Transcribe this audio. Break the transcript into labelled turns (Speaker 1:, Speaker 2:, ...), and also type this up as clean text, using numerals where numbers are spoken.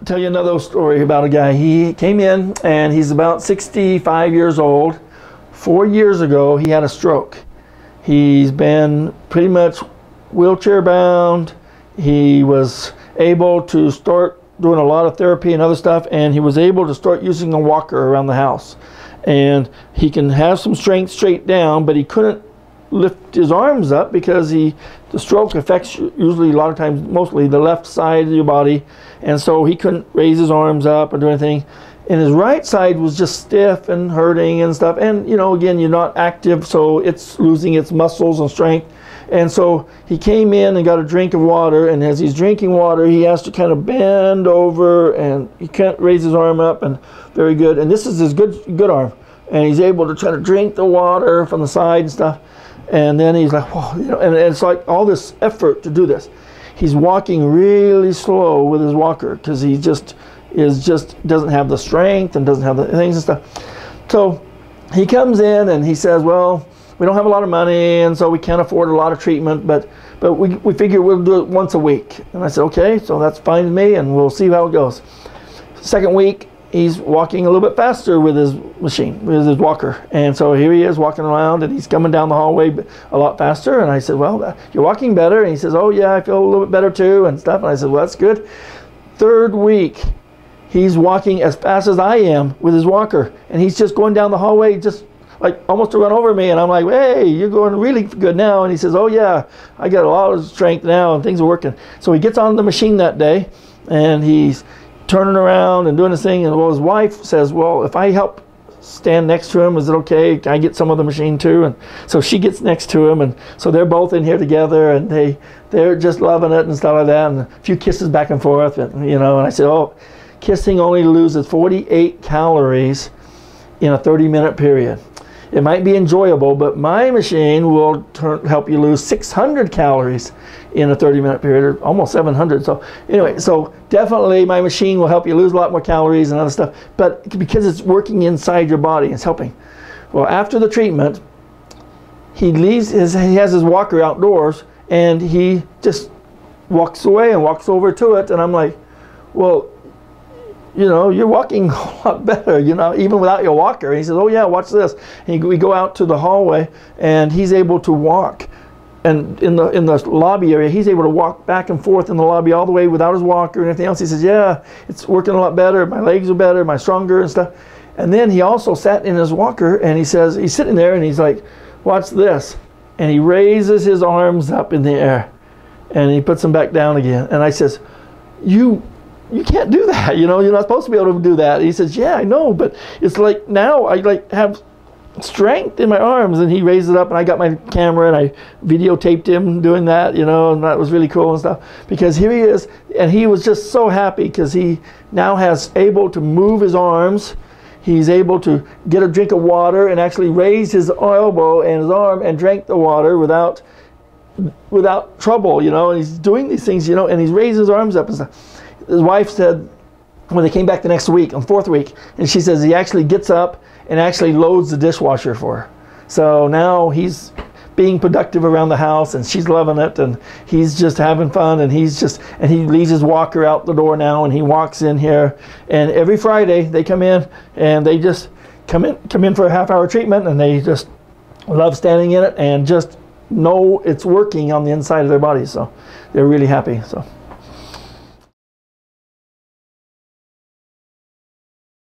Speaker 1: tell you another story about a guy. He came in and he's about 65 years old. 4 years ago, he had a stroke. He's been pretty much wheelchair bound. He was able to start doing a lot of therapy and other stuff, and he was able to start using a walker around the house. And he can have some strength straight down, but he couldn't lift his arms up because the stroke affects usually, a lot of times, mostly the left side of your body, and so he couldn't raise his arms up or do anything. And his right side was just stiff and hurting and stuff. And you know, again, you're not active, so it's losing its muscles and strength. And so he came in and got a drink of water, and as he's drinking water, he has to kind of bend over, and he can't raise his arm up, and very good. And this is his good arm, and he's able to try to drink the water from the side and stuff. And then he's like, whoa, you know, and it's like all this effort to do this. He's walking really slow with his walker because he just doesn't have the strength and doesn't have the things and stuff. So he comes in and he says, well, we don't have a lot of money, and so we can't afford a lot of treatment, but we figure we'll do it once a week. And I said, okay, so that's fine with me, and we'll see how it goes. Second week, he's walking a little bit faster with his machine, with his walker. And so here he is walking around, and he's coming down the hallway a lot faster. And I said, well, you're walking better. And he says, oh yeah, I feel a little bit better too, and stuff. And I said, well, that's good. Third week, he's walking as fast as I am with his walker, and he's just going down the hallway, just like almost to run over me. And I'm like, hey, you're going really good now. And he says, oh yeah, I got a lot of strength now and things are working. So he gets on the machine that day, and he's turning around and doing his thing. And well, his wife says, well, if I help stand next to him, is it okay? Can I get some of the machine too? And so she gets next to him, and so they're both in here together, and they're just loving it and stuff like that, and a few kisses back and forth, and, you know. And I said, oh, kissing only loses 48 calories in a 30-minute period. It might be enjoyable, but my machine will help you lose 600 calories in a 30-minute period, or almost 700. So anyway, so definitely my machine will help you lose a lot more calories and other stuff, but because it's working inside your body, it's helping. Well, after the treatment, he has his walker outdoors, and he just walks away and walks over to it, and I'm like, well, you know, you're walking a lot better, you know, even without your walker. And he says, oh yeah, watch this. And we go out to the hallway, and he's able to walk. And in the lobby area, he's able to walk back and forth in the lobby all the way without his walker and anything else. He says, yeah, it's working a lot better. My legs are better, my stronger and stuff. And then he also sat in his walker, and he says, he's sitting there, and he's like, watch this. And he raises his arms up in the air, and he puts them back down again. And I says, you can't do that, you know, you're not supposed to be able to do that. He says, yeah, I know, but it's like now I like have strength in my arms. And he raised it up, and I got my camera and I videotaped him doing that, you know, and that was really cool and stuff, because here he is, and he was just so happy because he now has able to move his arms. He's able to get a drink of water and actually raise his elbow and his arm and drink the water without trouble, you know. And he's doing these things, you know, and he's raising his arms up and stuff. His wife said, when they came back the next week, on fourth week, and she says he actually gets up and actually loads the dishwasher for her. So now he's being productive around the house, and she's loving it, and he's just having fun, and he leaves his walker out the door now, and he walks in here. And every Friday they come in, and they just come in for a half-hour treatment, and they just love standing in it and just know it's working on the inside of their bodies. So they're really happy. So.